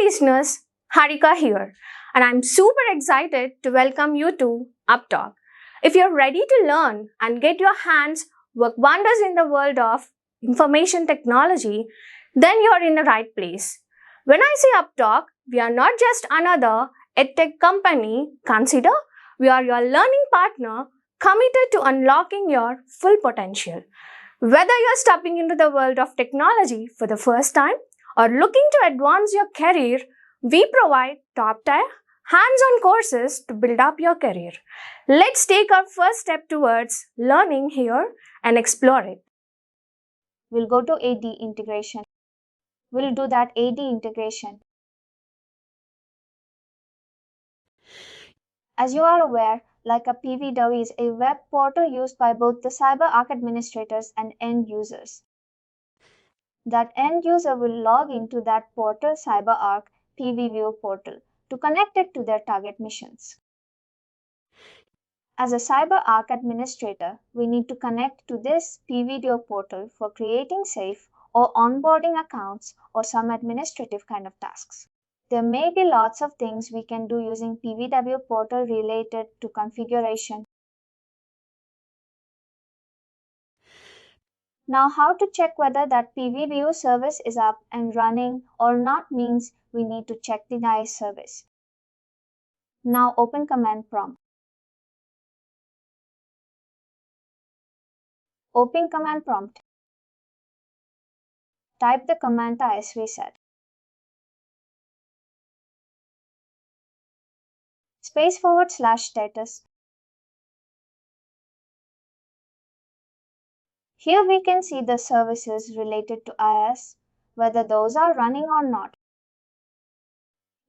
listeners, Harika here, and I'm super excited to welcome you to UppTalk. If you're ready to learn and get your hands work wonders in the world of information technology, then you're in the right place. When I say UppTalk, we are not just another edtech company. Consider we are your learning partner committed to unlocking your full potential. Whether you're stepping into the world of technology for the first time or looking to advance your career, we provide top-tier, hands-on courses to build up your career. Let's take our first step towards learning here and explore it. We'll go to AD integration. We'll do that AD integration. As you are aware, like a PVWA is a web portal used by both the CyberArk administrators and end users. That end user will log into that portal CyberArk PVWA portal to connect it to their target missions. As a CyberArk administrator, we need to connect to this PVWA portal for creating safe or onboarding accounts or some administrative kind of tasks. There may be lots of things we can do using PVWA portal related to configuration. Now, how to check whether that PVWA service is up and running or not means we need to check the nice service. Now open command prompt. Open command prompt. Type the command is reset. /status. Here we can see the services related to IS, whether those are running or not.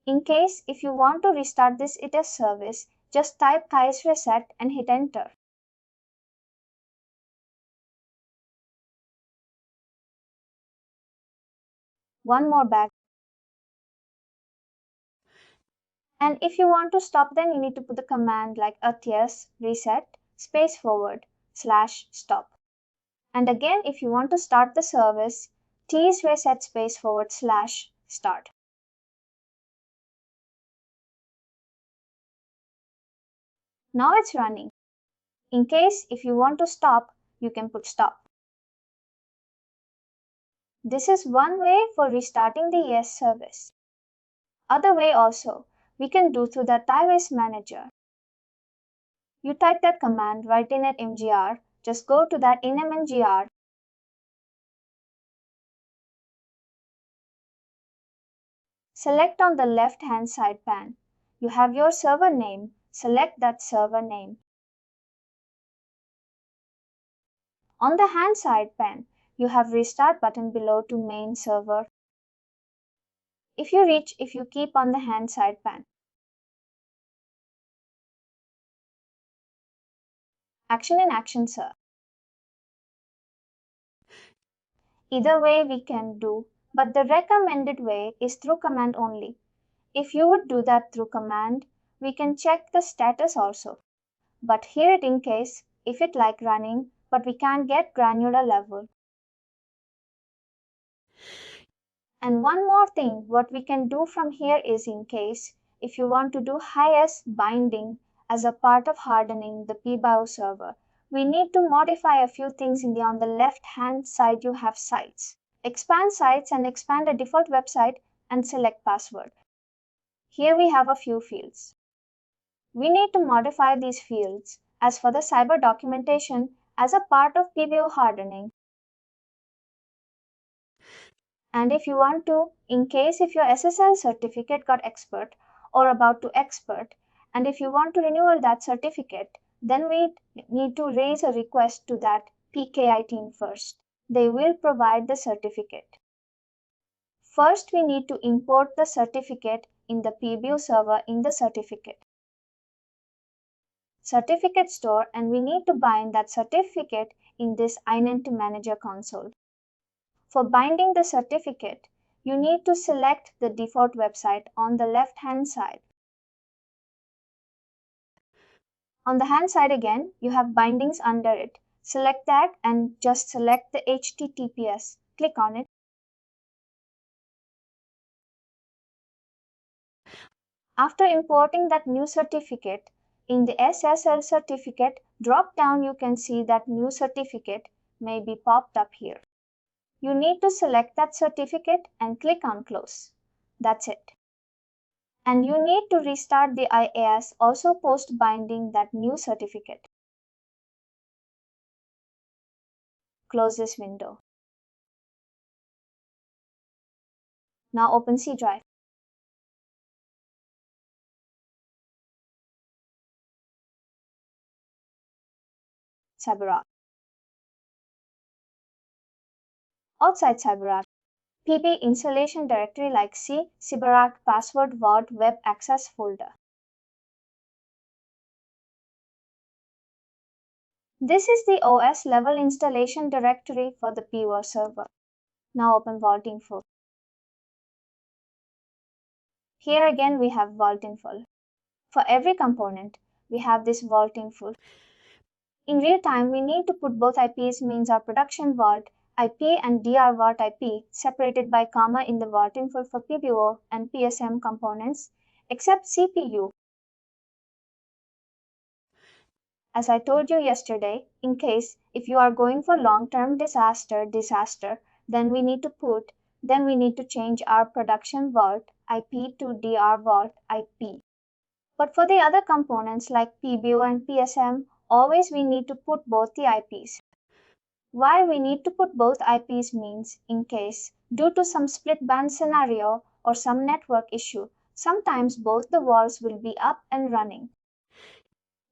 In case if you want to restart this IS service, just type reset and hit enter. One more back. And if you want to stop, then you need to put the command like ts reset /stop. And again, if you want to start the service, ts reset /start. Now it's running. In case if you want to stop, you can put stop. This is one way for restarting the ES service. Other way also, we can do through the TiVS manager. You type that command right in at mgr, just go to that in mgr. Select on the left hand side pane. You have your server name, select that server name. On the hand side pane, you have restart button below to main server. If you keep on the hand side pane. Action in action, sir. Either way we can do, but the recommended way is through command only. If you would do that through command, we can check the status also. But here it in case, if it like running, but we can't get granular level. And one more thing, what we can do from here is in case, if you want to do highest binding as a part of hardening the PBIO server, we need to modify a few things on the left hand side you have sites. Expand sites and expand a default website and select password. Here we have a few fields. We need to modify these fields as for the cyber documentation as a part of PBIO hardening. And if you want to, in case if your SSL certificate got expert or about to expert, and if you want to renew that certificate, then we need to raise a request to that PKI team first. They will provide the certificate. First, we need to import the certificate in the PBIO server in the certificate store, and we need to bind that certificate in this Identity Manager console. For binding the certificate, you need to select the default website on the left hand side. On the hand side again, you have bindings under it. Select that and just select the HTTPS. Click on it. After importing that new certificate, in the SSL certificate drop-down you can see that new certificate may be popped up here. You need to select that certificate and click on Close. That's it. And you need to restart the IAS also post binding that new certificate. Close this window. Now open C drive. CyberArk. Outside CyberArk, PB installation directory like C, CyberArk password vault web access folder. This is the OS level installation directory for the PVWA server. Now open Vault Info. Here again we have Vault Info. For every component, we have this Vault Info. In real time, we need to put both IPs means our production vault IP and DR vault IP separated by comma in the vault info for PVO and PSM components, except CPU. As I told you yesterday, in case if you are going for long-term disaster, then we need to change our production vault IP to DR vault IP. But for the other components like PBO and PSM, always we need to put both the IPs. Why we need to put both IPs means in case, due to some split band scenario or some network issue, sometimes both the vaults will be up and running.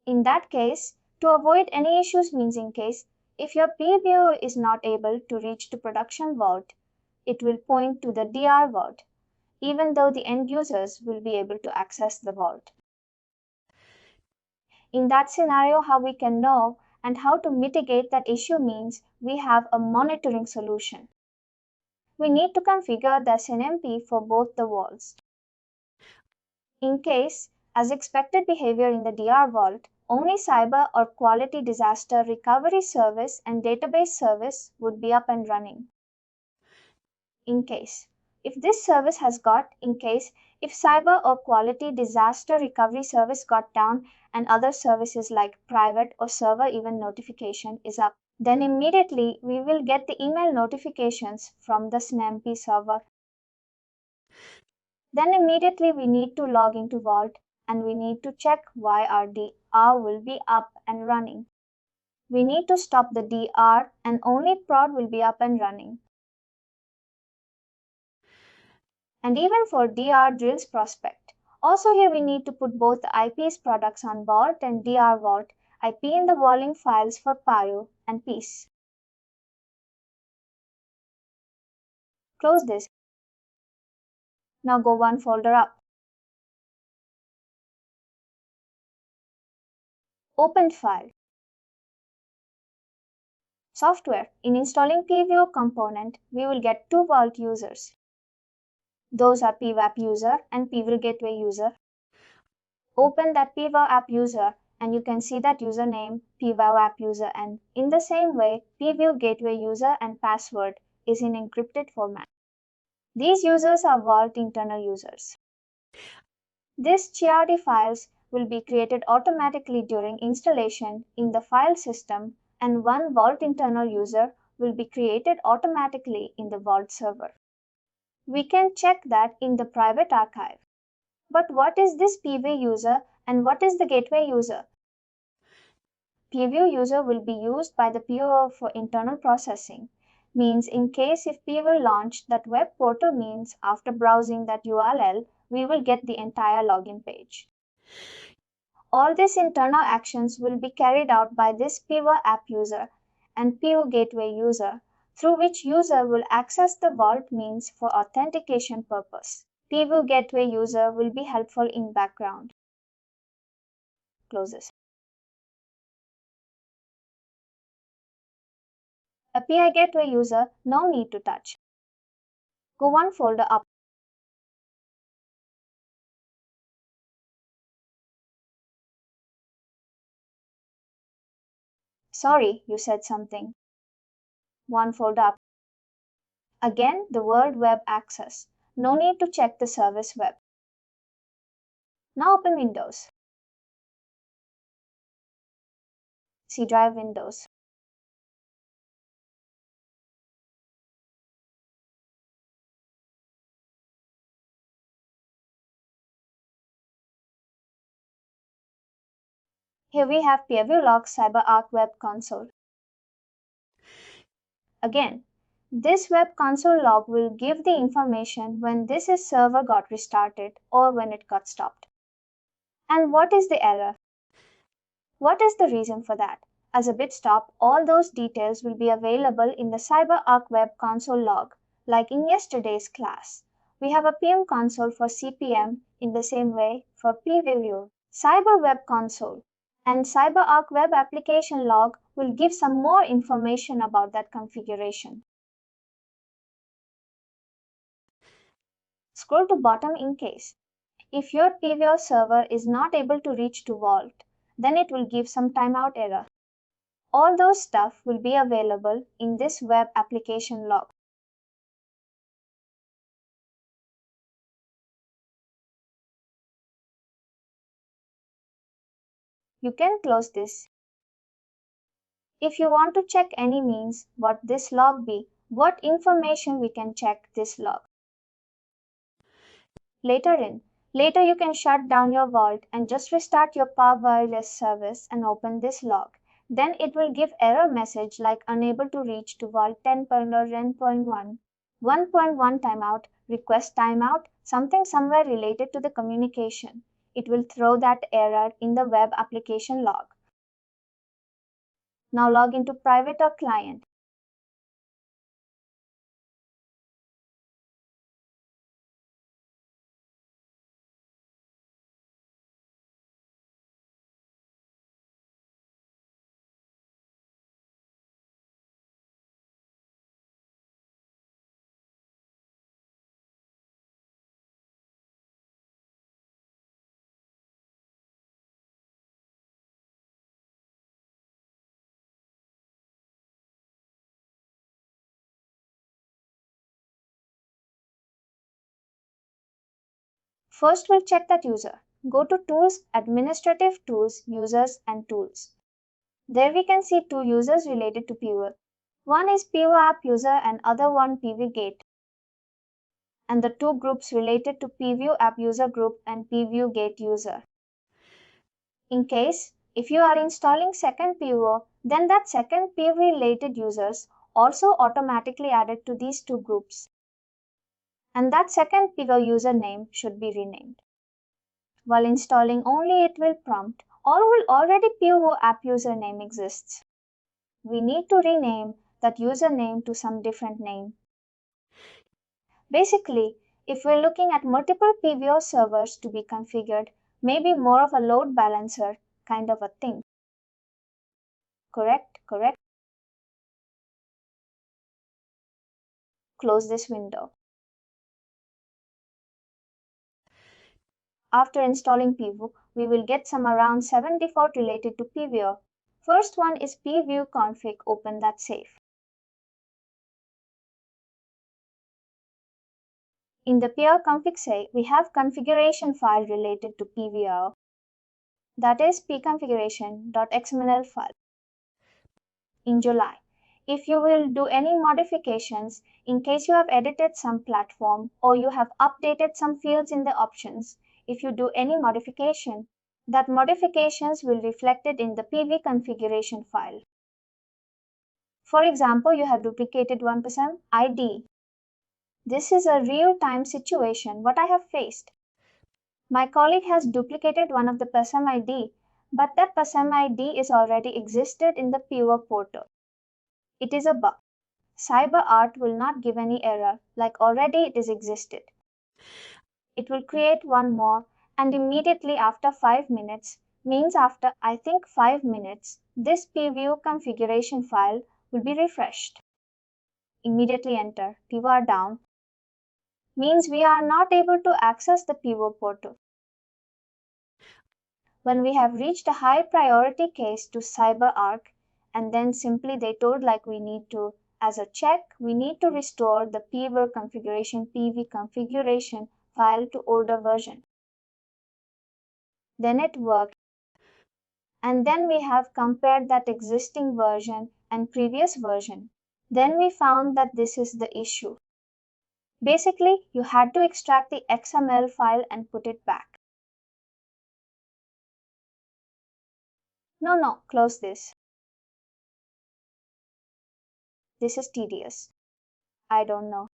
In that case, to avoid any issues means in case, if your PBO is not able to reach to production vault, it will point to the DR vault, even though the end users will be able to access the vault. In that scenario, how we can know and how to mitigate that issue means we have a monitoring solution. We need to configure the SNMP for both the vaults. In case, as expected behavior in the DR vault, only cyber or quality disaster recovery service and database service would be up and running. In case, if this service has got, in case, if cyber or quality disaster recovery service got down and other services like private or server event notification is up, then immediately we will get the email notifications from the SNMP server. Then immediately we need to log into Vault and we need to check why our DR will be up and running. We need to stop the DR and only prod will be up and running. And even for DR drills prospect. Also here we need to put both the IPs products on Vault and DR Vault IP in the volume files for PIO and peace. Close this. Now go one folder up. Open file. Software. In installing PVO component, we will get two Vault users. Those are PVAP user and PVL gateway user. Open that PVAP user and you can see that username PVAP user, and in the same way PVO gateway user and password is in encrypted format. These users are Vault internal users. These CRD files will be created automatically during installation in the file system, and one Vault internal user will be created automatically in the Vault server. We can check that in the private archive. But what is this PV user and what is the gateway user? PV user will be used by the PO for internal processing. Means in case if PV launch that web portal means after browsing that URL, we will get the entire login page. All these internal actions will be carried out by this PV app user and PV gateway user, through which user will access the Vault means for authentication purpose. PV gateway user will be helpful in background. Close this. API gateway user, no need to touch. Go one folder up. Sorry, you said something. One folder up. Again, the word web access. No need to check the service web. Now open Windows. C drive Windows. Here we have PWLog CyberArk Web Console. Again, this web console log will give the information when this server got restarted or when it got stopped. And what is the error? What is the reason for that? As a bit stop, all those details will be available in the CyberArk Web Console log, like in yesterday's class. We have a PM console for CPM in the same way for PVWA, Cyber Web Console, and CyberArk Web Application log will give some more information about that configuration. Scroll to bottom in case. If your PVO server is not able to reach to Vault, then it will give some timeout error. All those stuff will be available in this web application log. You can close this. If you want to check any means what this log be, what information we can check this log. Later you can shut down your Vault and just restart your Power Wireless service and open this log. Then it will give error message like unable to reach to Vault 10.10.1, 1.1 timeout, request timeout, something somewhere related to the communication. It will throw that error in the web application log. Now log into private or client. First, we'll check that user. Go to Tools, Administrative Tools, Users and Tools. There we can see two users related to PVO. One is PVO app user and other one PV Gate. And the two groups related to PVO app user group and PVO Gate user. In case, if you are installing second PVO, then that second PV related users also automatically added to these two groups. And that second PVO username should be renamed. While installing only it will prompt, already PVO app username exists. We need to rename that username to some different name. Basically, if we're looking at multiple PVO servers to be configured, maybe more of a load balancer kind of a thing. Correct? Close this window. After installing PVO, we will get some around 7 default related to PVO. First one is pview config, open that safe. In the peer config say, we have configuration file related to PVO. That is pconfiguration.xml file. In July, if you will do any modifications, in case you have edited some platform or you have updated some fields in the options, if you do any modification, that modifications will reflect it in the PV configuration file. For example, you have duplicated 1% ID. This is a real-time situation what I have faced. My colleague has duplicated one of the PSM ID, but that PSM ID is already existed in the PVO portal. It is a bug. CyberArk will not give any error, like already it is existed. It will create one more, and immediately after 5 minutes, means after I think 5 minutes, this PVO configuration file will be refreshed. Immediately enter PVO down, means we are not able to access the PVO portal. When we have reached a high priority case to CyberArk, and then simply they told like we need to, as a check, we need to restore the PV configuration PV configuration file to older version. Then it worked. And then we have compared that existing version and previous version. Then we found that this is the issue. Basically, you had to extract the XML file and put it back. No, close this. This is tedious. I don't know.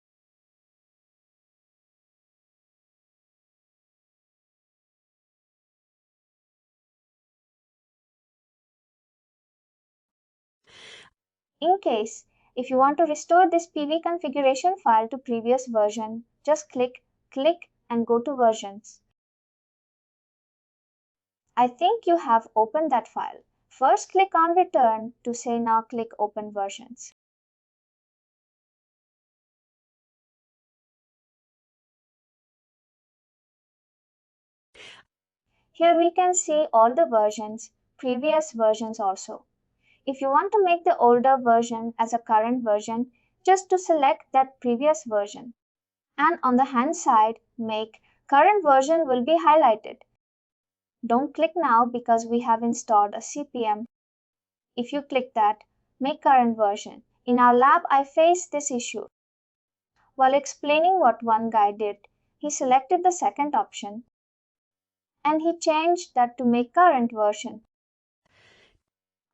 In case, if you want to restore this PV configuration file to previous version, just click, and go to versions. I think you have opened that file. First click on return to say now click open versions. Here we can see all the versions, previous versions also. If you want to make the older version as a current version, just to select that previous version. And on the hand side, make current version will be highlighted. Don't click now because we have installed a CPM. If you click that, make current version. In our lab, I faced this issue. While explaining what one guy did, he selected the second option and he changed that to make current version.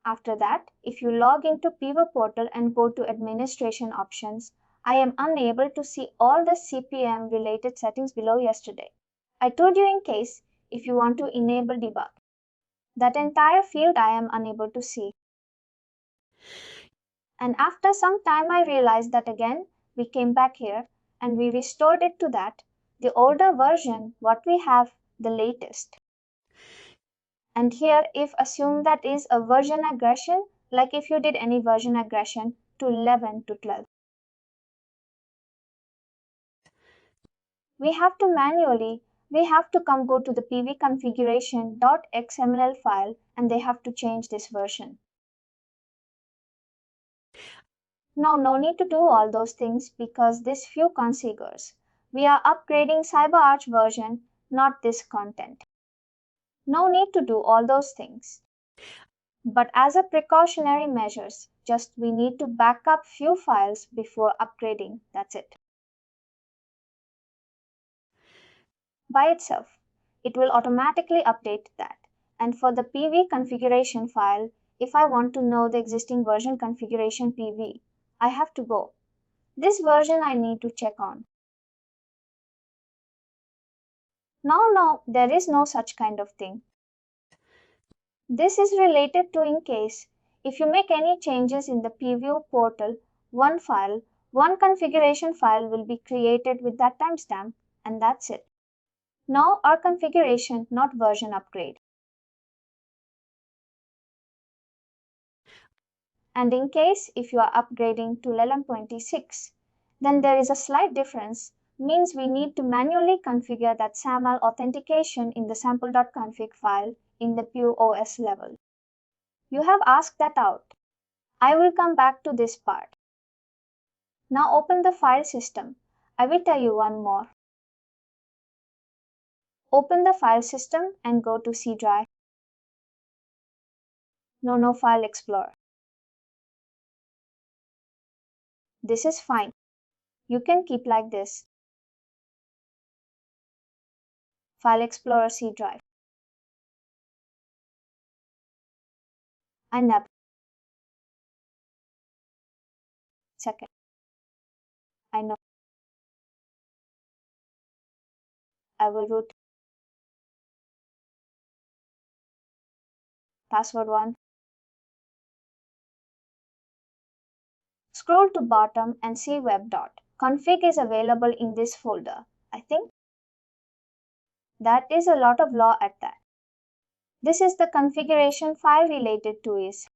After that, if you log into PVWA portal and go to administration options, I am unable to see all the CPM related settings below yesterday. I told you in case if you want to enable debug. That entire field I am unable to see. And after some time I realized that again we came back here and we restored it to that, the older version, what we have, the latest. And here if assume that is a version aggression, like if you did any version aggression to 11 to 12. We have to go to the pv configuration.xml file and they have to change this version. No need to do all those things because this few configures. We are upgrading CyberArk version, not this content. No need to do all those things. But as a precautionary measures, just we need to back up few files before upgrading. That's it. By itself, it will automatically update that. And for the PV configuration file, if I want to know the existing version configuration PV, I have to go. This version I need to check on. No, there is no such kind of thing. This is related to in case if you make any changes in the preview portal, one configuration file will be created with that timestamp, and that's it. Now our configuration, not version upgrade. And in case if you are upgrading to 11.6, then there is a slight difference, means we need to manually configure that SAML authentication in the sample.config file in the POS level. You have asked that out. I will come back to this part. Now open the file system. I will tell you one more. Open the file system and go to C drive. No file explorer. This is fine. You can keep like this. File explorer C drive. And up. Second. I know. I will root. Password 1. Scroll to bottom and see web. Config is available in this folder. I think that is a lot of law at that. This is the configuration file related to is.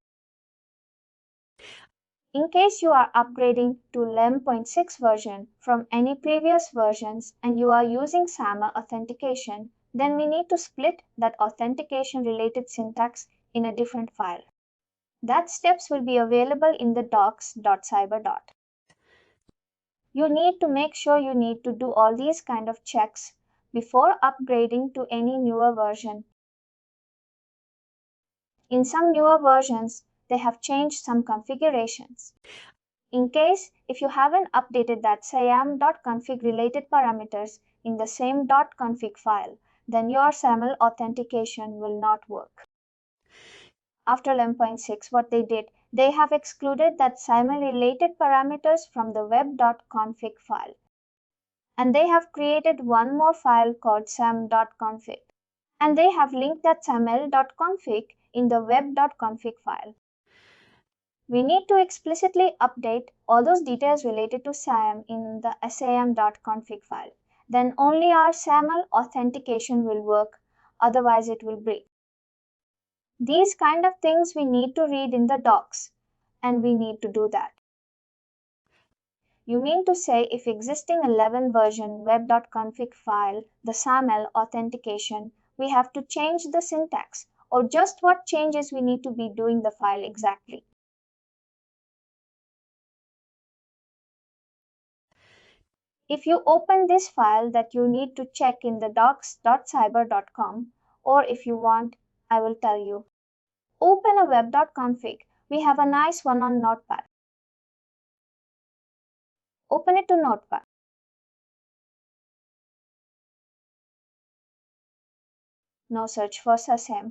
In case you are upgrading to 11.6 version from any previous versions and you are using SAML authentication, then we need to split that authentication related syntax in a different file. That steps will be available in the docs.cyber. You need to make sure you need to do all these kind of checks before upgrading to any newer version. In some newer versions, they have changed some configurations. In case if you haven't updated that siam.config related parameters in the same .config file, then your SAML authentication will not work. After 11.6, what they did, they have excluded that SAML related parameters from the web.config file. And they have created one more file called sam.config. And they have linked that saml.config in the web.config file. We need to explicitly update all those details related to SAM in the sam.config file. Then only our SAML authentication will work, otherwise it will break. These kind of things we need to read in the docs, and we need to do that. You mean to say if existing 11 version web.config file, the SAML authentication, we have to change the syntax, or just what changes we need to be doing the file exactly? If you open this file that you need to check in the docs.cyber.com, or if you want, I will tell you. Open a web.config. We have a nice one on Notepad. Open it to Notepad. Now search for SAM.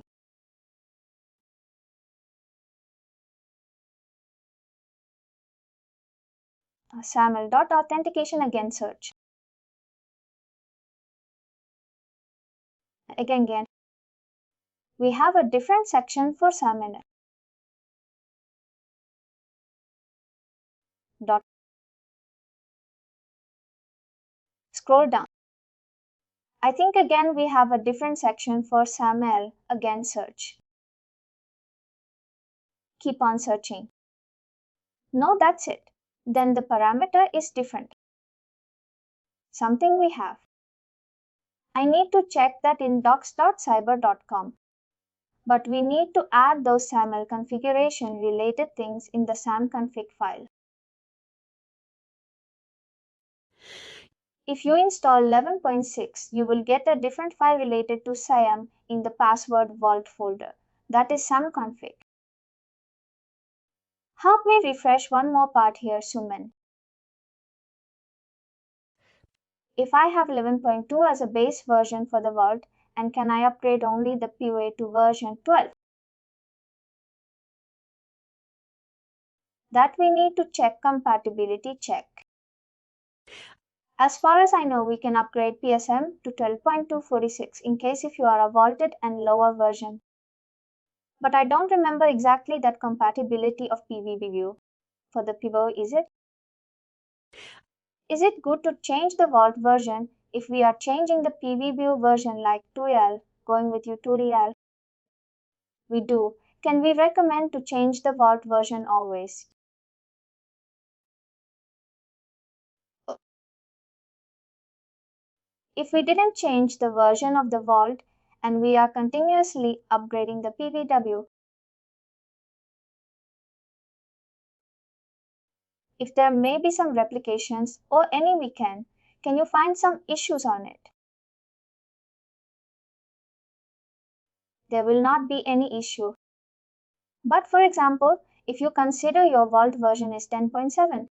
SAML.authentication again search. Again, we have a different section for SAML. Scroll down. I think again we have a different section for SAML. Again search. Keep on searching. No, that's it. Then the parameter is different. Something we have. I need to check that in docs.cyber.com. But we need to add those SAML configuration related things in the SAM config file. If you install 11.6, you will get a different file related to SIAM in the password vault folder. That is SAM config. Help me refresh one more part here, Suman. If I have 11.2 as a base version for the vault, and can I upgrade only the PVWA to version 12? That we need to check compatibility check. As far as I know, we can upgrade PSM to 12.246 in case if you are a vaulted and lower version. But I don't remember exactly that compatibility of PVWA for the PVO, is it? Is it good to change the vault version if we are changing the PVWA version like 2L, going with you 2DL? We do. Can we recommend to change the vault version always? If we didn't change the version of the vault and we are continuously upgrading the PVW, if there may be some replications or any weekend, can you find some issues on it? There will not be any issue. But for example, if you consider your vault version is 10.7,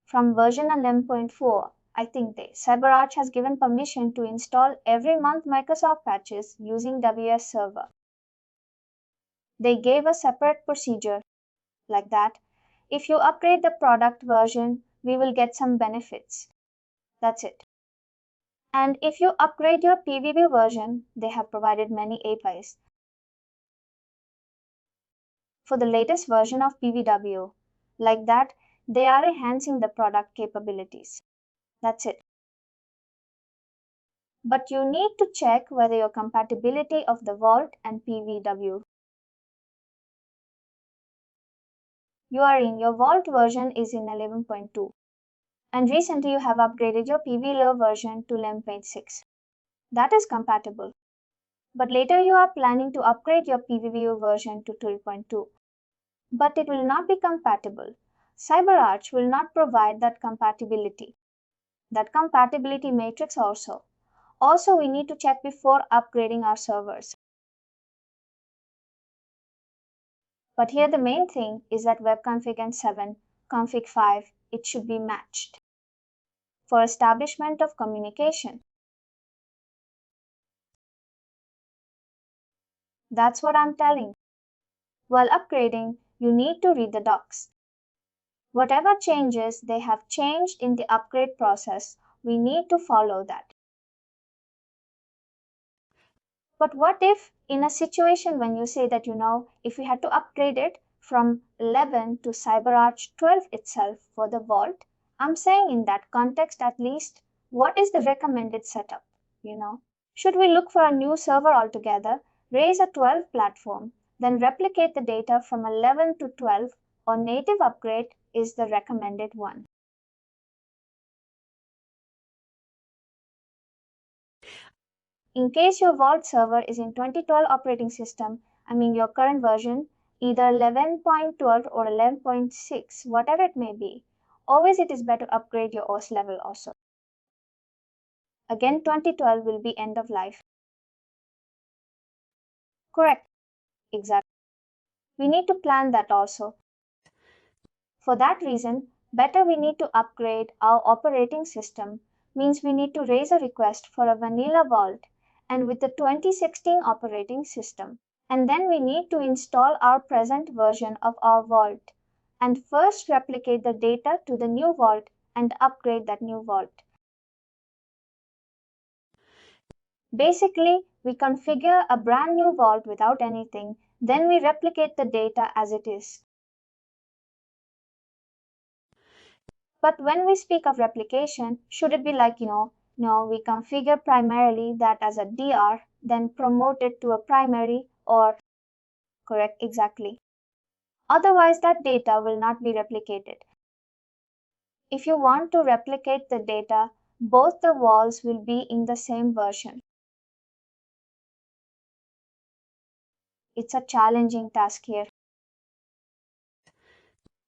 from version 11.4, I think CyberArk has given permission to install every month Microsoft patches using WS Server. They gave a separate procedure like that. If you upgrade the product version, we will get some benefits. That's it. And if you upgrade your PVW version, they have provided many APIs for the latest version of PVW. Like that, they are enhancing the product capabilities. That's it. But you need to check whether your compatibility of the Vault and PVW. Your Vault version is in 11.2. And recently you have upgraded your PVLO version to 11.6. That is compatible. But later you are planning to upgrade your PVVU version to 12.2. But it will not be compatible. CyberArk will not provide that compatibility. That compatibility matrix also. Also, we need to check before upgrading our servers. But here the main thing is that web config and 7, config 5, it should be matched for establishment of communication. That's what I'm telling. While upgrading, you need to read the docs. Whatever changes they have changed in the upgrade process, we need to follow that. But what if in a situation when you say that, if we had to upgrade it from 11 to CyberArk 12 itself for the vault, I'm saying in that context at least, what is the recommended setup? Should we look for a new server altogether, raise a 12 platform, then replicate the data from 11 to 12, or native upgrade is the recommended one? In case your Vault server is in 2012 operating system, your current version, either 11.12 or 11.6, whatever it may be, always it is better to upgrade your OS level also. Again, 2012 will be end of life. Correct. Exactly. We need to plan that also. For that reason, better we need to upgrade our operating system, means we need to raise a request for a vanilla Vault and with the 2016 operating system. And then we need to install our present version of our Vault and first replicate the data to the new Vault and upgrade that new Vault. Basically, we configure a brand new Vault without anything, then we replicate the data as it is. But when we speak of replication, should it be like, no, we configure primarily that as a DR, then promote it to a primary or correct exactly. Otherwise, that data will not be replicated. If you want to replicate the data, both the walls will be in the same version. It's a challenging task here.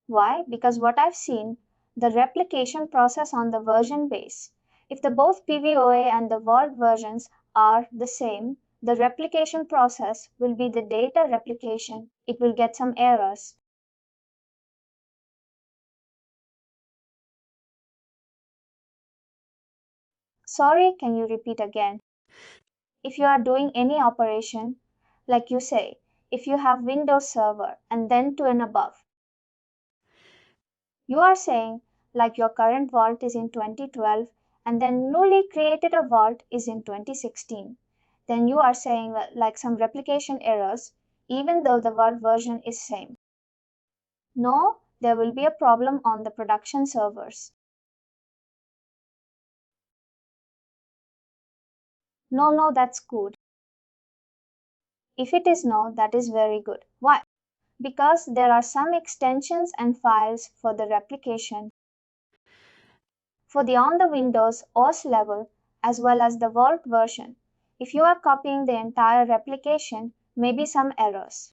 Why? Because what I've seen, the replication process on the version base, if the both PVOA and the Vault versions are the same, the replication process will be the data replication. It will get some errors. Sorry, can you repeat again? If you are doing any operation, like you say, if you have Windows Server and then to and above, you are saying like your current Vault is in 2012 and then newly created a Vault is in 2016. Then you are saying like some replication errors even though the Vault version is same. No, there will be a problem on the production servers. No, that's good. If it is no, that is very good. Why? Because there are some extensions and files for the replication for the on the Windows OS level as well as the Vault version. If you are copying the entire replication, maybe some errors.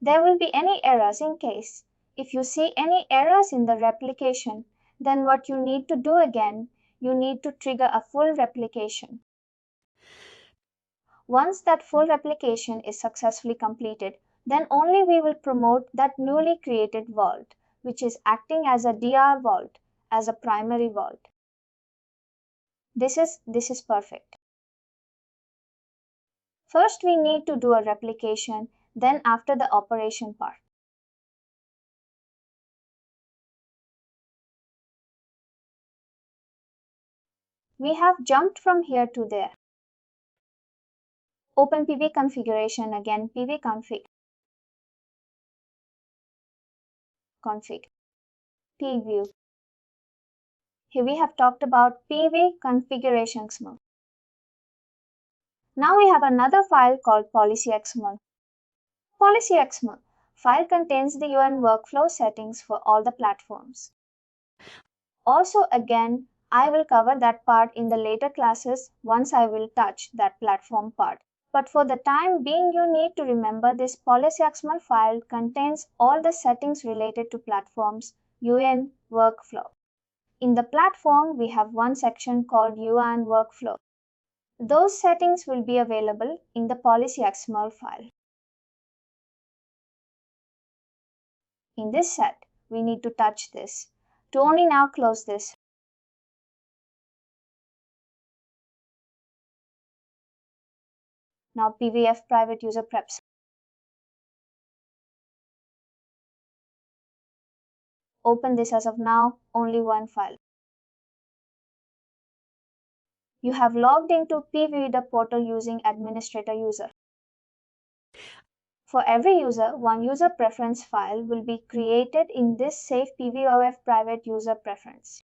There will be any errors in case. If you see any errors in the replication, then what you need to do again, you need to trigger a full replication. Once that full replication is successfully completed, then only we will promote that newly created Vault, which is acting as a DR Vault, as a primary Vault. This is perfect. First we need to do a replication, then after the operation part. We have jumped from here to there. Open PV configuration again, PV config, pview. Here we have talked about PV configuration XML. Now we have another file called policy.xml. Policy.xml file contains the UN workflow settings for all the platforms. Also again, I will cover that part in the later classes once I will touch that platform part. But for the time being, you need to remember this policy.xml file contains all the settings related to platforms UN workflow. In the platform, we have one section called UN workflow. Those settings will be available in the policy XML file. In this set, we need to touch this. To only now close this. Now PVF private user preps. Open this. As of now, only one file. You have logged into PVWA portal using administrator user. For every user, one user preference file will be created in this safe PVOF private user preference.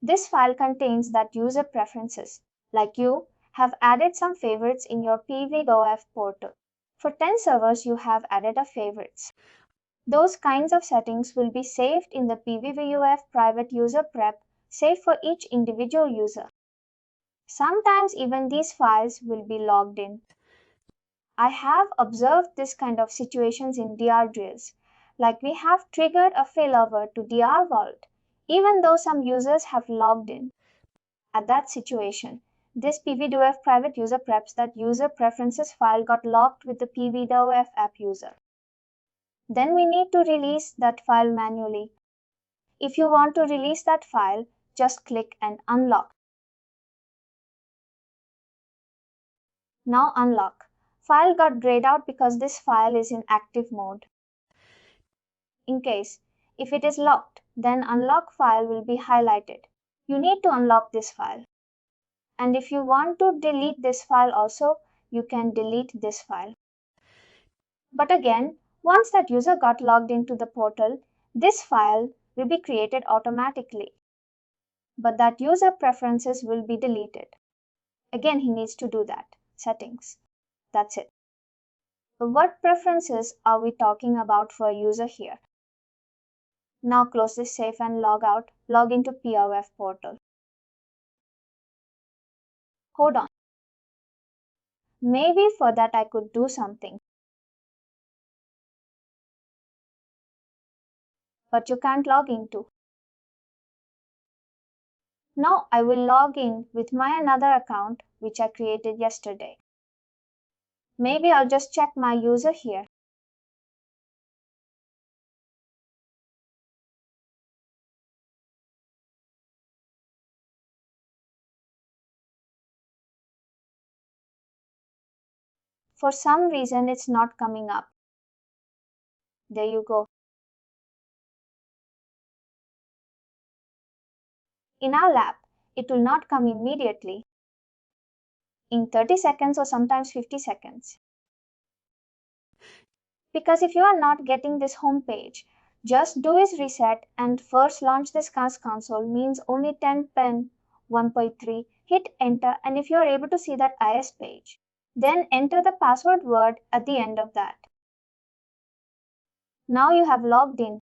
This file contains that user preferences, like you have added some favorites in your PVOF portal. For 10 servers, you have added a favorites. Those kinds of settings will be saved in the PVWF private user prep, saved for each individual user. Sometimes even these files will be logged in. I have observed this kind of situations in DR drills, like we have triggered a failover to DR vault, even though some users have logged in. At that situation, this PVWF private user preps that user preferences file got locked with the PVWF app user. Then we need to release that file manually. If you want to release that file, just click and unlock. Now unlock. File got grayed out because this file is in active mode. In case, if it is locked, then unlock file will be highlighted. You need to unlock this file. And if you want to delete this file also, you can delete this file. But again, once that user got logged into the portal, this file will be created automatically. But that user preferences will be deleted. Again, he needs to do that. Settings. That's it. What preferences are we talking about for a user here? Now close this safe and log out. Log into POF portal. Hold on. Maybe for that I could do something. But you can't log into. Now I will log in with my another account which I created yesterday. Maybe I'll just check my user here. For some reason it's not coming up. There you go. In our lab, it will not come immediately. In 30 seconds or sometimes 50 seconds. Because if you are not getting this home page, just do is reset and first launch this console means only 10 pen 1.3, hit enter, and if you are able to see that IS page, then enter the password word at the end of that. Now you have logged in.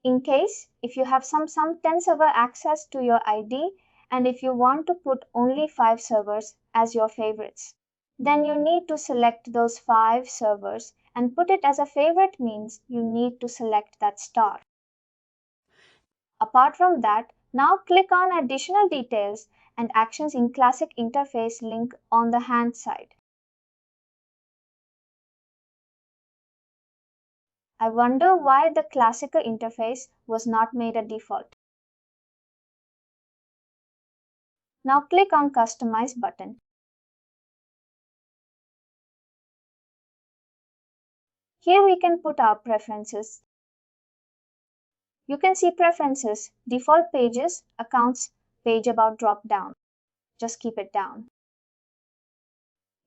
In case, if you have some 10 server access to your ID and if you want to put only 5 servers as your favorites, then you need to select those 5 servers and put it as a favorite means you need to select that star. Apart from that, now click on additional details and actions in classic interface link on the hand side. I wonder why the classical interface was not made a default. Now click on Customize button. Here we can put our preferences. You can see preferences, default pages, accounts, page about drop down. Just keep it down.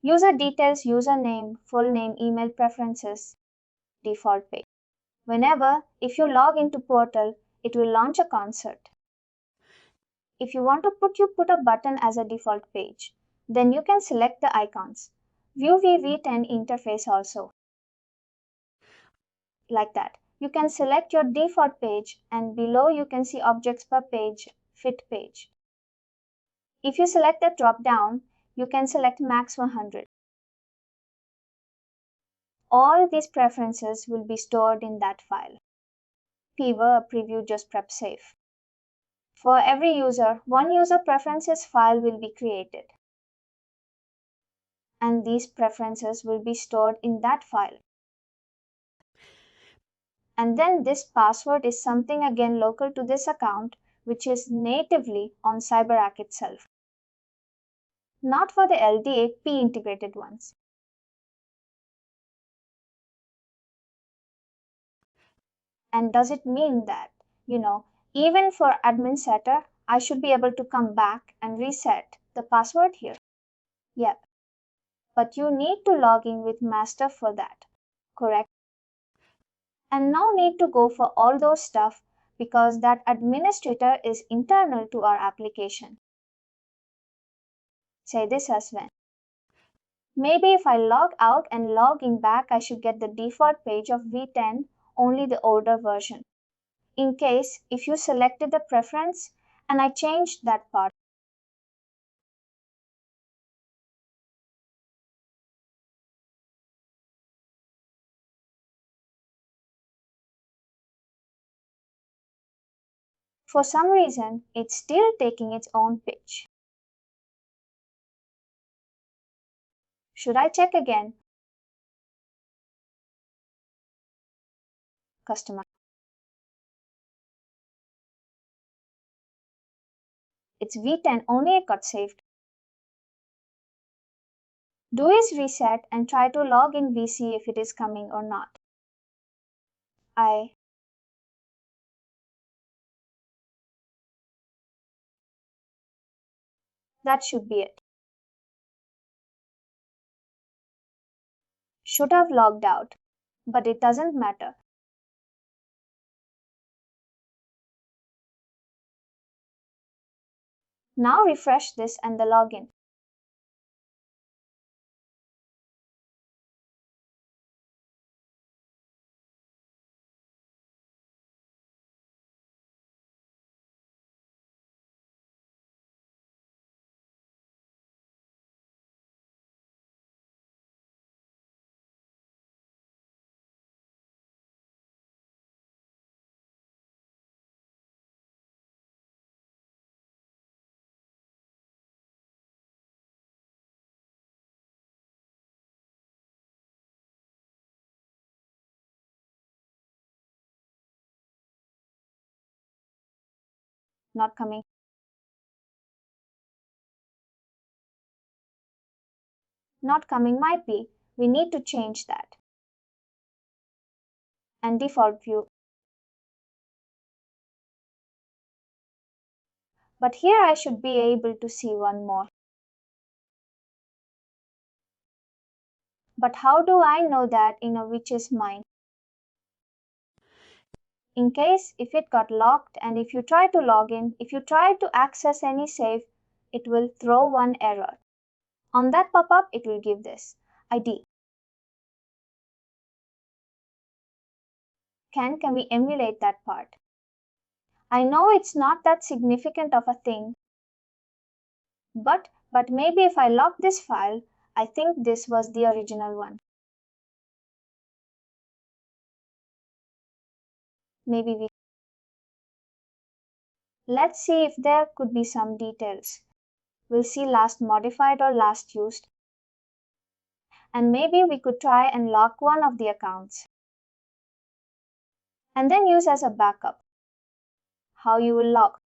User details, username, full name, email preferences, default page. Whenever, if you log into portal, it will launch a concert. If you want to put a button as a default page, then you can select the icons. View VV10 interface also. Like that. You can select your default page and below you can see objects per page, fit page. If you select the drop down, you can select max 100. All these preferences will be stored in that file. PVWA preview just prep safe. For every user, one user preferences file will be created. And these preferences will be stored in that file. And then this password is something again local to this account, which is natively on CyberArk itself, not for the LDA P-integrated ones. And does it mean that, even for admin setter, I should be able to come back and reset the password here? Yep. But you need to log in with master for that, correct? And no need to go for all those stuff because that administrator is internal to our application. Say this as when. Maybe if I log out and log in back, I should get the default page of V10, only the older version. In case if you selected the preference and I changed that part. For some reason, it's still taking its own pitch. Should I check again? Customer. It's V10, only it got saved. Do is reset and try to log in VC if it is coming or not. That should be it. Should have logged out, but it doesn't matter. Now refresh this and the login. Not coming. Not coming might be. We need to change that. And default view. But here I should be able to see one more. But how do I know that which is mine? In case if it got locked and if you try to log in, if you try to access any save, it will throw one error. On that pop-up, it will give this ID. Can we emulate that part? I know it's not that significant of a thing, but maybe if I lock this file, I think this was the original one. Maybe we. Let's see if there could be some details. We'll see last modified or last used. And maybe we could try and lock one of the accounts. And then use as a backup. How you will lock.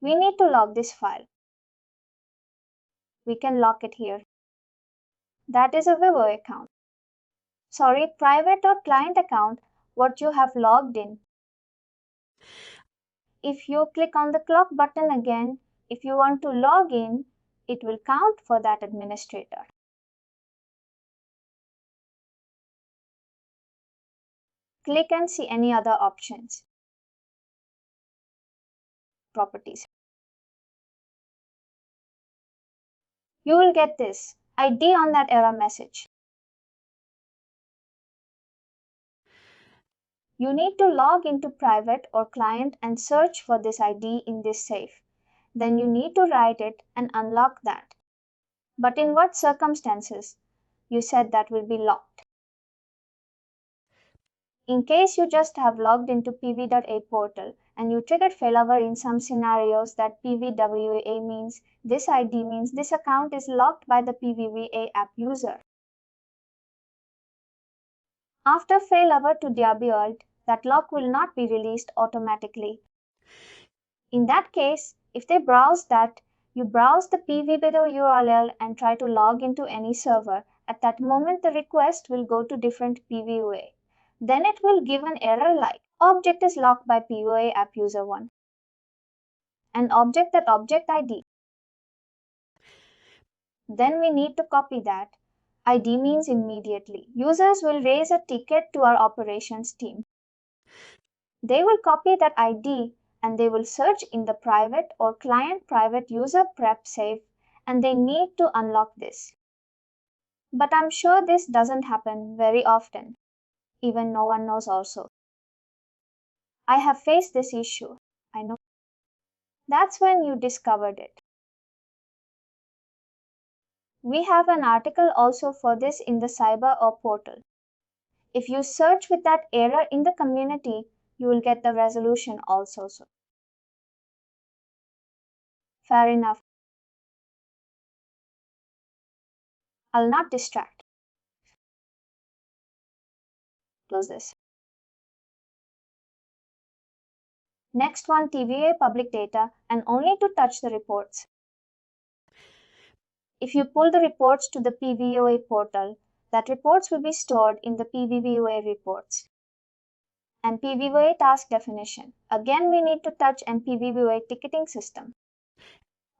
We need to lock this file. We can lock it here. That is a Vivo account. Sorry, private or client account, what you have logged in. If you click on the clock button again, if you want to log in, it will count for that administrator. Click and see any other options. Properties. You will get this ID on that error message. You need to log into private or client and search for this ID in this safe. Then you need to write it and unlock that. But in what circumstances? You said that will be locked. In case you just have logged into pv.a portal and you triggered failover in some scenarios that PVWA means this ID means this account is locked by the PVWA app user. After failover to debugged, that lock will not be released automatically. In that case, if they browse that, you browse the PVWA URL and try to log into any server. At that moment, the request will go to different PVWA. Then it will give an error like object is locked by PVWA app user 1. And object that object ID. Then we need to copy that. ID means immediately. Users will raise a ticket to our operations team. They will copy that ID and they will search in the private or client private user prep safe and they need to unlock this. But I'm sure this doesn't happen very often. Even no one knows also. I have faced this issue. I know. That's when you discovered it. We have an article also for this in the CyberArk portal. If you search with that error in the community, you will get the resolution also. Fair enough. I'll not distract. Close this. Next one, TVA public data and only to touch the reports. If you pull the reports to the PVWA portal, that reports will be stored in the PVWA reports. And PVWA task definition. Again, we need to touch and PVWA ticketing system.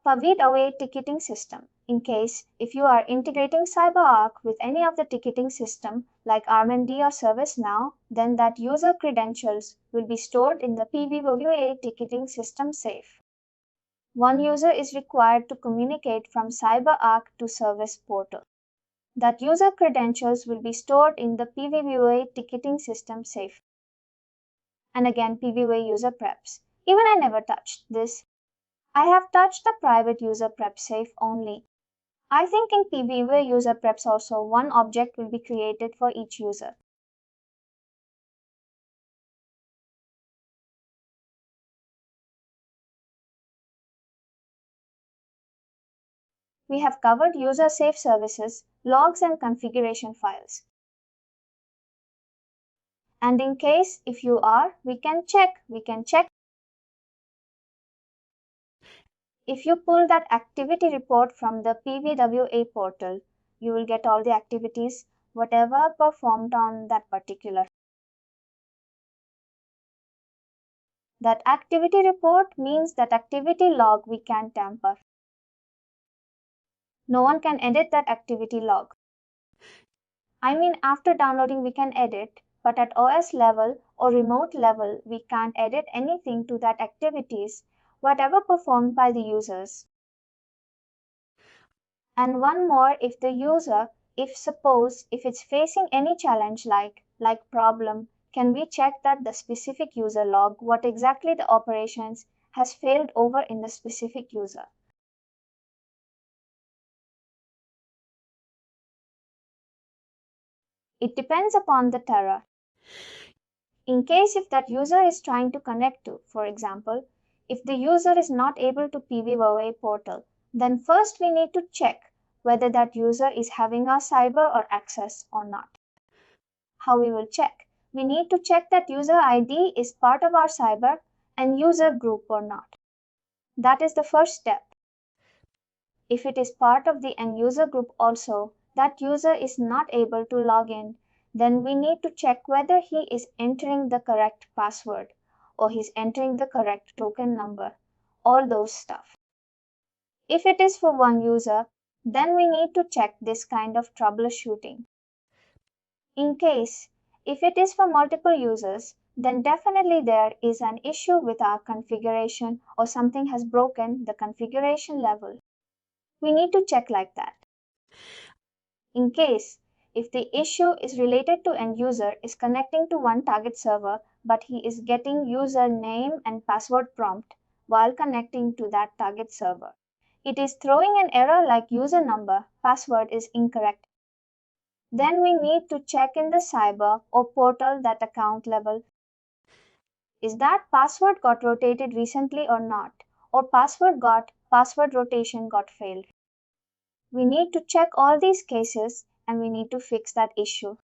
PVWA ticketing system. In case if you are integrating CyberArk with any of the ticketing system like RMD or ServiceNow, then that user credentials will be stored in the PVWA ticketing system safe. One user is required to communicate from CyberArk to service portal. That user credentials will be stored in the PVWA ticketing system safe. And again, PVWA user preps. Even I never touched this. I have touched the private user prep safe only. I think in PVWA user preps also one object will be created for each user. We have covered user safe services, logs and configuration files. And in case if you are, we can check. If you pull that activity report from the PVWA portal, you will get all the activities, whatever performed on that particular. That activity report means that activity log we can tamper. No one can edit that activity log. I mean, after downloading we can edit, but at OS level or remote level, we can't edit anything to that activities, whatever performed by the users. And one more, if the user, if it's facing any challenge like problem, can we check that the specific user log, what exactly the operations has failed over in the specific user. It depends upon the terror. In case if that user is trying to connect to, for example, if the user is not able to PVWA portal, then first we need to check whether that user is having a cyber or access or not. How we will check? We need to check that user ID is part of our cyber and user group or not. That is the first step. If it is part of the end user group also, that user is not able to log in, then we need to check whether he is entering the correct password or he's entering the correct token number, all those stuff. If it is for one user, then we need to check this kind of troubleshooting. In case, if it is for multiple users, then definitely there is an issue with our configuration or something has broken the configuration level. We need to check like that. In case, if the issue is related to end user is connecting to one target server, but he is getting user name and password prompt while connecting to that target server. It is throwing an error like user number, password is incorrect. Then we need to check in the cyber or portal that account level. Is that password got rotated recently or not? Or password rotation got failed? We need to check all these cases and we need to fix that issue.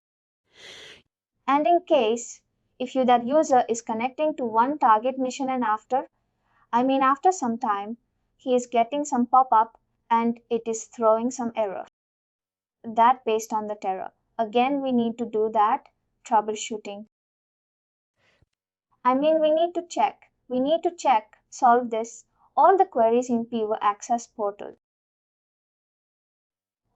And in case if that user is connecting to one target mission and after some time, he is getting some pop-up and it is throwing some error. That based on the error. Again, we need to do that troubleshooting. We need to check, solve this, all the queries in PVWA Access portal.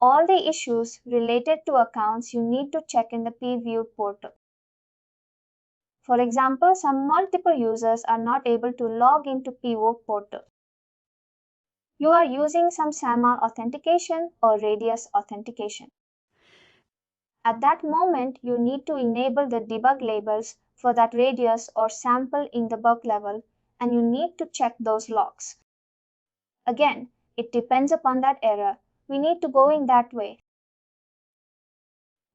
All the issues related to accounts you need to check in the PView portal. For example, some multiple users are not able to log into PVO portal. You are using some SAML authentication or Radius authentication. At that moment, you need to enable the debug labels for that radius or sample in the bug level, and you need to check those logs. Again, it depends upon that error. We need to go in that way.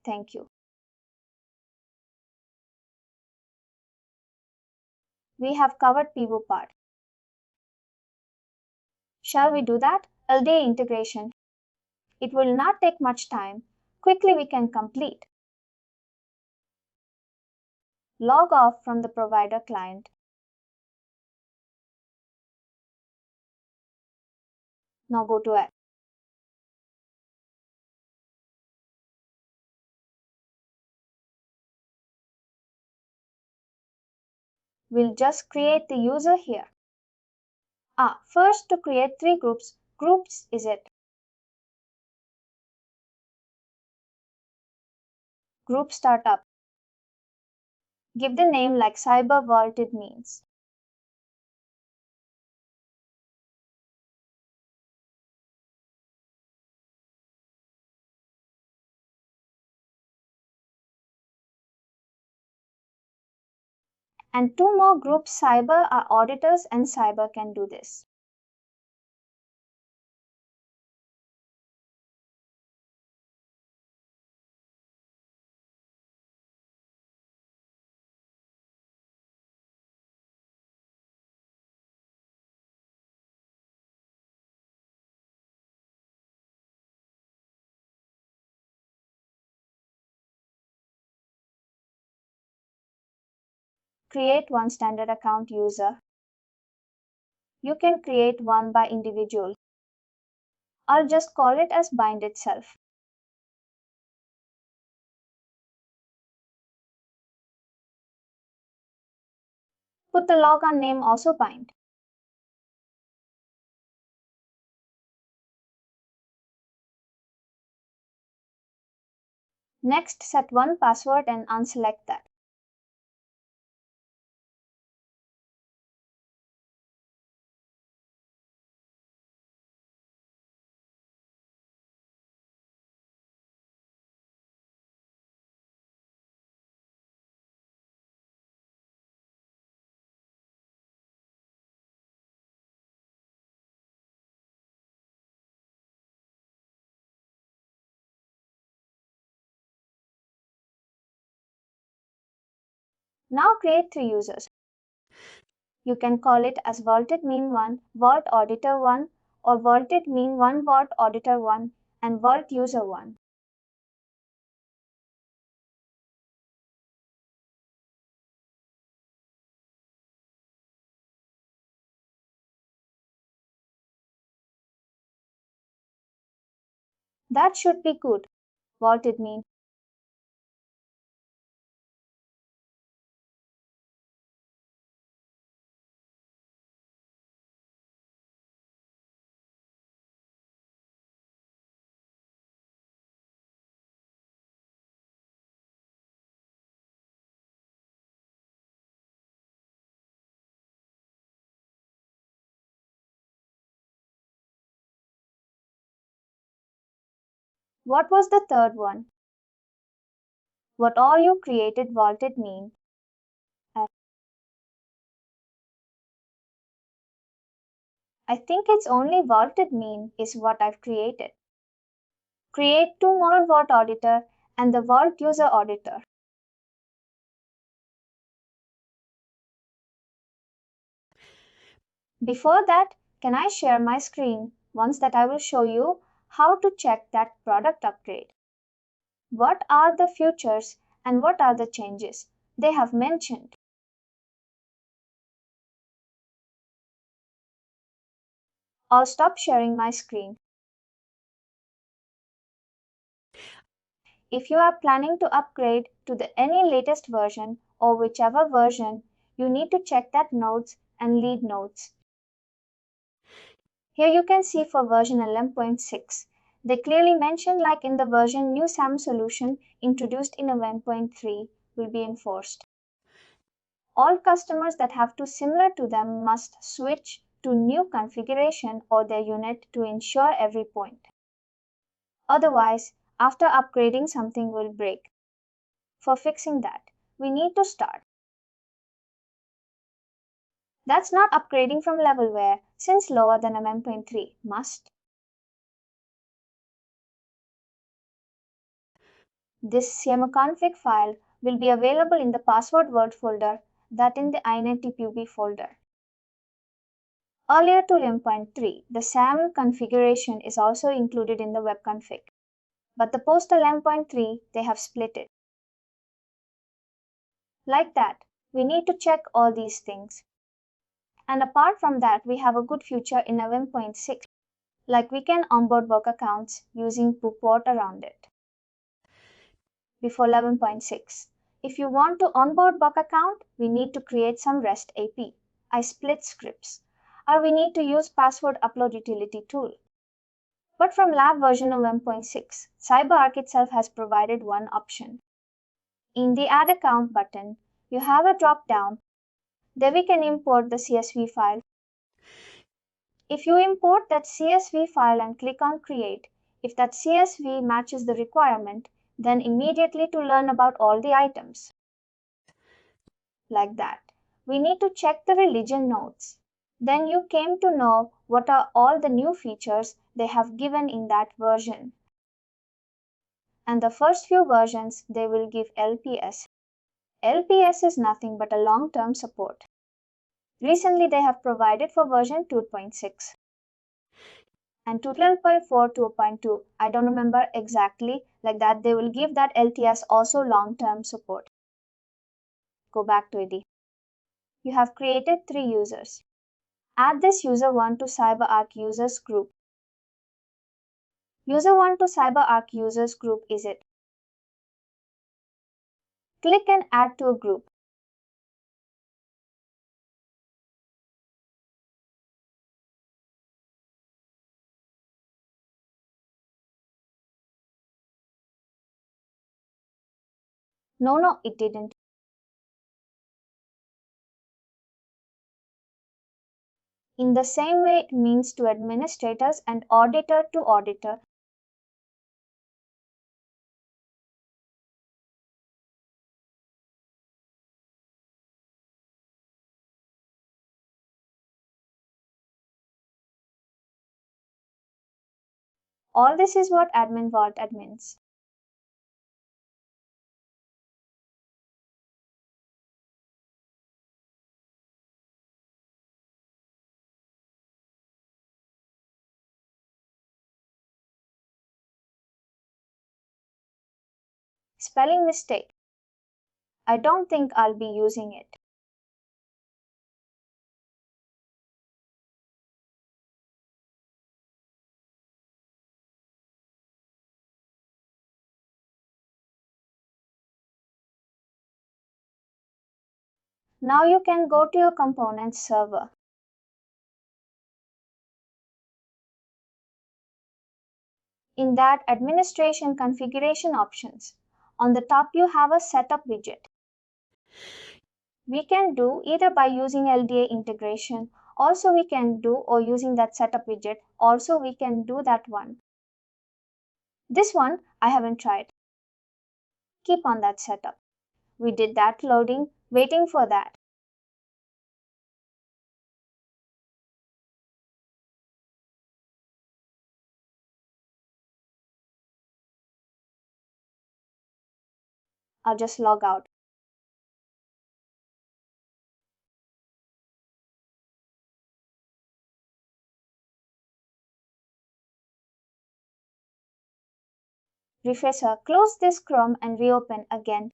Thank you. We have covered PVO part. Shall we do that? LDA integration. It will not take much time. Quickly we can complete. Log off from the provider client. Now go to app. We'll just create the user here. First to create 3 groups. Groups is it. Group startup. Give the name like cyber vaulted means. And 2 more groups cyber are auditors and cyber can do this. Create one standard account user. You can create one by individual. I'll just call it as bind itself. Put the logon name also bind. Next, set one password and unselect that. Now create 3 users. You can call it as vaulted mean 1, vault auditor 1, or vaulted mean 1, vault auditor 1, and vault user 1. That should be good. Vaulted mean. What was the third one? What all you created vaulted mean? I think it's only vaulted mean is what I've created. Create 2 more vault auditor and the vault user auditor. Before that, can I share my screen once that I will show you how to check that product upgrade? What are the features and what are the changes they have mentioned? I'll stop sharing my screen. If you are planning to upgrade to the any latest version or whichever version, you need to check that nodes and lead nodes. Here you can see for version 11.6, they clearly mention like in the version new SAM solution introduced in 11.3 will be enforced. All customers that have to similar to them must switch to new configuration or their unit to ensure every point. Otherwise, after upgrading something will break. For fixing that, we need to start. That's not upgrading from levelware since lower than mm.3 must. This CMOconfig file will be available in the password word folder that in the inetpub folder. Earlier to 11.3, the SAM configuration is also included in the webconfig. But the post 11.3, they have split it. Like that, we need to check all these things. And apart from that, we have a good feature in 11.6, like we can onboard work accounts using port around it. Before 11.6, if you want to onboard work account, we need to create some REST API. I split scripts. Or we need to use password upload utility tool. But from lab version 11.6, CyberArk itself has provided one option. In the Add Account button, you have a drop down. There we can import the CSV file. If you import that CSV file and click on Create, if that CSV matches the requirement, then immediately to learn about all the items. Like that. We need to check the religion notes. Then you came to know what are all the new features they have given in that version. And the first few versions, they will give LPS. LPS is nothing but a long-term support. Recently, they have provided for version 2.6 and 2.4, 2.2. I don't remember exactly like that. They will give that LTS also long-term support. Go back to ID. You have created 3 users. Add this user 1 to CyberArk users group. User 1 to CyberArk users group is it. Click and add to a group. No, it didn't. In the same way, it means to administrators and auditor to auditor. All this is what admin vault admins. Spelling mistake. I don't think I'll be using it. Now you can go to your components server. In that administration configuration options, on the top you have a setup widget. We can do either by using LDA integration, also we can do or using that setup widget, also we can do that one. This one I haven't tried. Keep on that setup. We did that loading, waiting for that. I'll just log out. Refresher, close this Chrome and reopen again.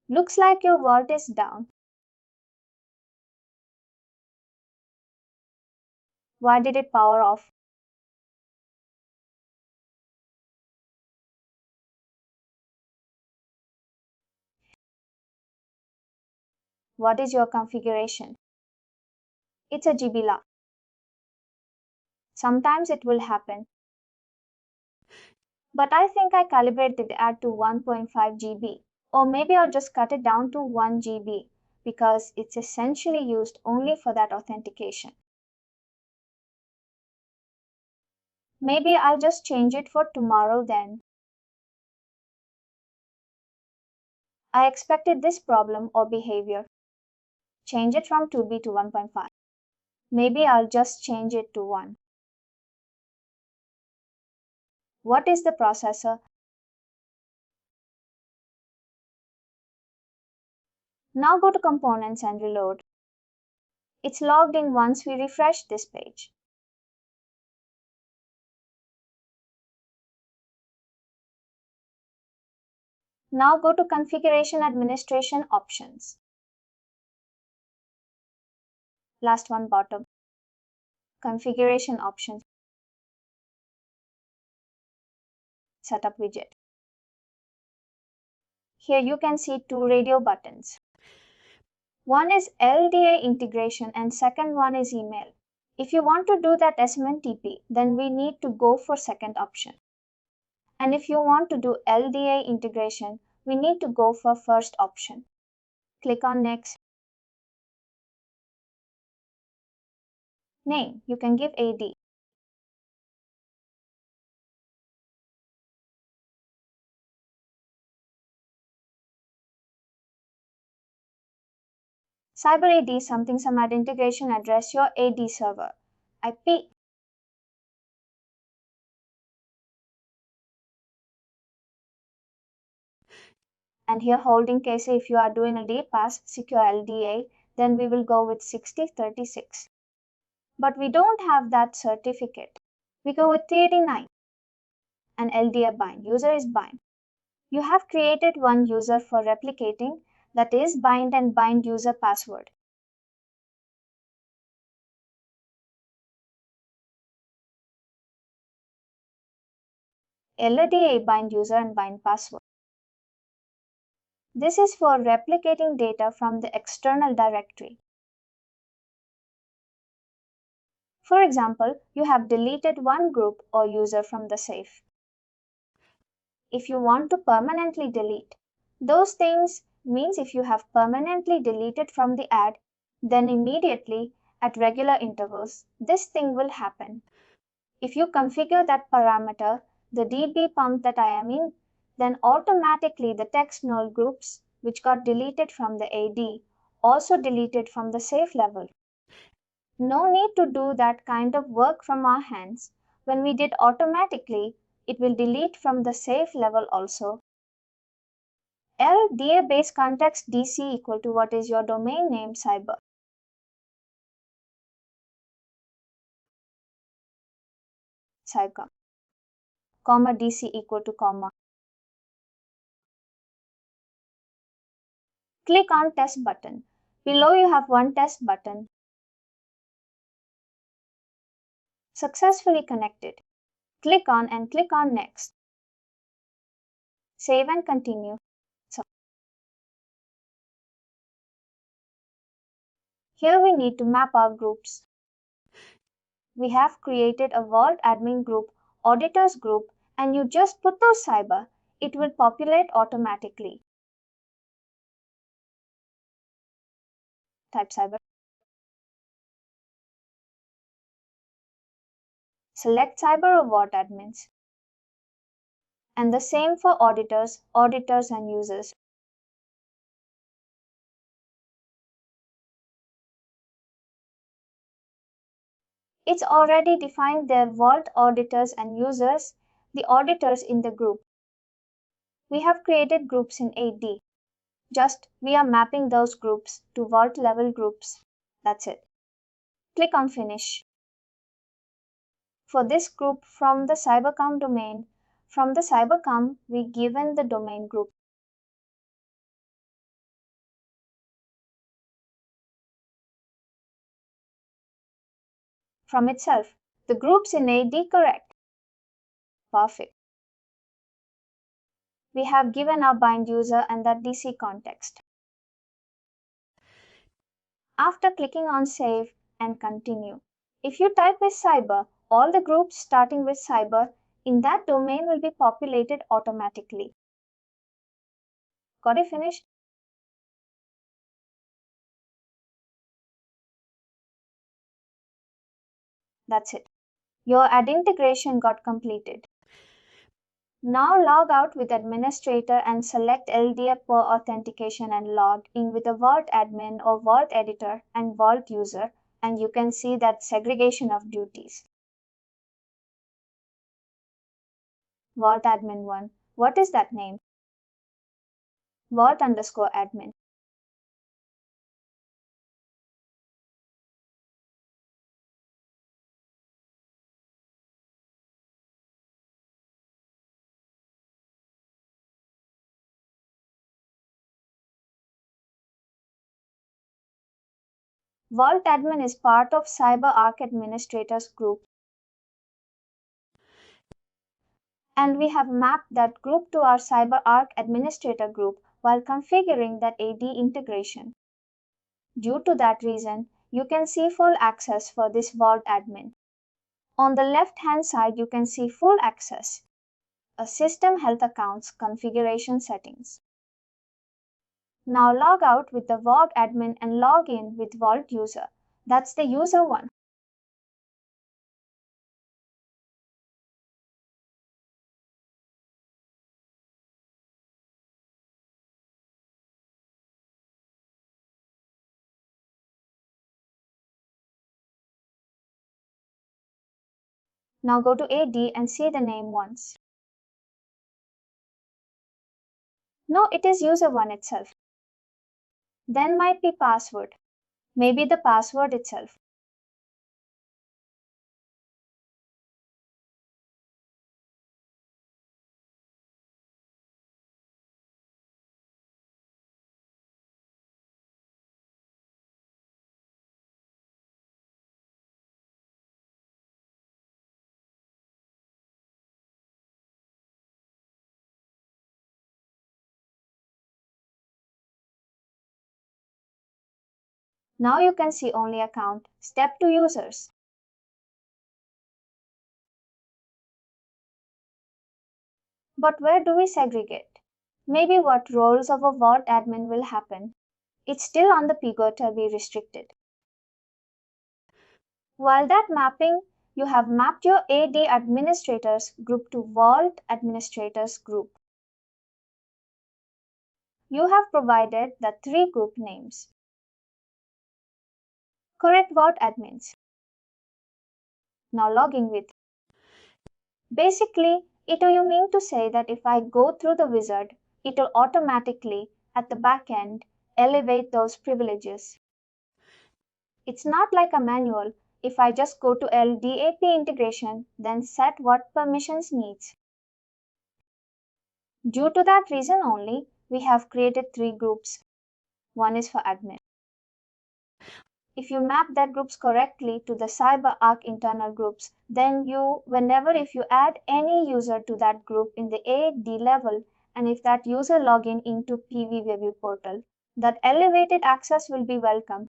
Looks like your vault is down. Why did it power off? What is your configuration? It's a GB law. Sometimes it will happen. But I think I calibrated it to 1.5 GB. Or maybe I'll just cut it down to 1 GB because it's essentially used only for that authentication. Maybe I'll just change it for tomorrow then. I expected this problem or behavior. Change it from 2B to 1.5. Maybe I'll just change it to 1. What is the processor? Now go to Components and reload. It's logged in once we refresh this page. Now go to Configuration Administration Options. Last one bottom. Configuration Options. Setup widget. Here you can see two radio buttons. One is LDA integration and second one is email. If you want to do that SMTP, then we need to go for second option. And if you want to do LDA integration, we need to go for first option. Click on Next. Name, you can give AD. CyberAD something some ad integration address your AD server. IP. And here holding case if you are doing a DPass secure LDA, then we will go with 6036. But we don't have that certificate. We go with 389. And LDA bind. User is bind. You have created one user for replicating, that is bind and bind user password. LDA bind user and bind password. This is for replicating data from the external directory. For example, you have deleted one group or user from the safe. If you want to permanently delete, those things means if you have permanently deleted from the ad, then immediately at regular intervals, this thing will happen. If you configure that parameter, the DB pump that I am in, then automatically the text null groups which got deleted from the AD also deleted from the safe level. No need to do that kind of work from our hands. When we did automatically, it will delete from the safe level also. LDA base context DC equal to what is your domain name cyber. Cyber. Comma DC equal to comma. Click on test button. Below you have one test button. Successfully connected. Click on and click on next. Save and continue. Here we need to map our groups. we have created a Vault admin group, auditors group, and you just put those cyber, it will populate automatically. Type cyber. Select cyber or Vault admins. And the same for auditors and users. It's already defined their Vault auditors and users, the auditors in the group. We have created groups in 8D. Just we are mapping those groups to Vault level groups. That's it. Click on Finish. For this group from the CyberCom domain, from the CyberCom we given the domain group. From itself, the groups in AD correct. Perfect. We have given our bind user and that DC context. After clicking on Save and Continue, if you type with Cyber, all the groups starting with Cyber in that domain will be populated automatically. Got it finished? That's it. Your ad integration got completed. Now log out with administrator and select LDA per authentication and log in with a Vault admin or Vault editor and Vault user, and you can see that segregation of duties. Vault admin 1. What is that name? Vault underscore admin. Vault admin is part of CyberArk administrators group. And we have mapped that group to our CyberArk administrator group while configuring that AD integration. Due to that reason, you can see full access for this Vault admin. On the left-hand side, you can see full access, a system health accounts configuration settings. Now log out with the Vault admin and log in with Vault user. That's the user one. Now go to AD and see the name once. No, it is user one itself. Then might be password. Maybe the password itself. Now you can see only account, step to users. But where do we segregate? Maybe what roles of a Vault admin will happen. It's still on the PGO restricted. While that mapping, you have mapped your AD administrators group to Vault administrators group. You have provided the 3 group names. Correct Vault admins. Now logging with. Basically, you mean to say that if I go through the wizard, it will automatically, at the back end, elevate those privileges. It's not like a manual. If I just go to LDAP integration, then set what permissions needs. Due to that reason only, we have created 3 groups. One is for admin. If you map that groups correctly to the CyberArk internal groups, then if you add any user to that group in the AD level, and if that user login into PVWA portal, that elevated access will be welcome.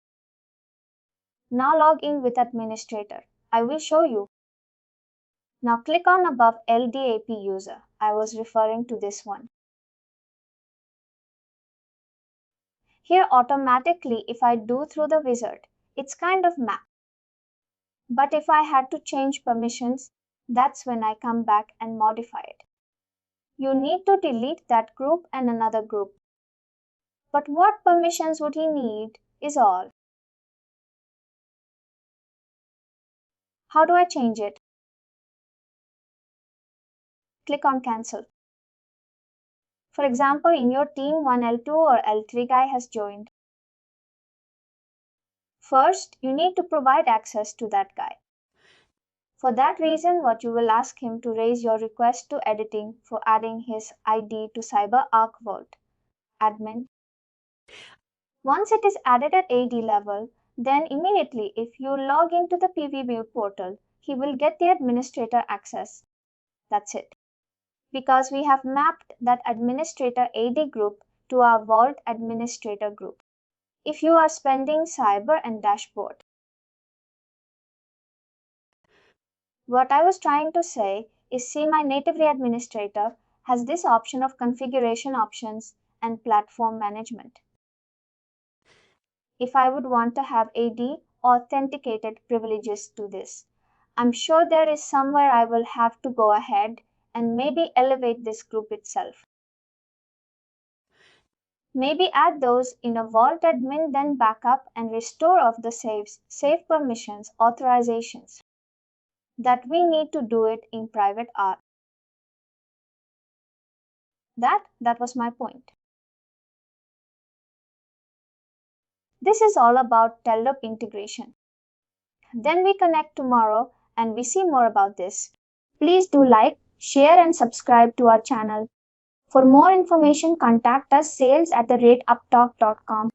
Now log in with administrator. I will show you. Now click on above LDAP user. I was referring to this one. Here automatically if I do through the wizard, it's kind of mapped. But if I had to change permissions, that's when I come back and modify it. You need to delete that group and another group. But what permissions would he need is all. How do I change it? Click on cancel. For example, in your team, one L2 or L3 guy has joined. First, you need to provide access to that guy. For that reason, what you will ask him to raise your request to editing for adding his ID to CyberArk Vault. Admin. Once it is added at AD level, then immediately if you log into the PVWA portal, he will get the administrator access. That's it. Because we have mapped that administrator AD group to our Vault administrator group. If you are spending cyber and dashboard. What I was trying to say is see my natively administrator has this option of configuration options and platform management. If I would want to have AD authenticated privileges to this, I'm sure there is somewhere I will have to go ahead and maybe elevate this group itself. Maybe add those in a Vault admin, then backup and restore of the saves, save permissions, authorizations. That we need to do it in private R. That was my point. This is all about Teldup integration. Then we connect tomorrow and we see more about this. Please do like, share and subscribe to our channel. For more information, contact us sales@upptalk.com.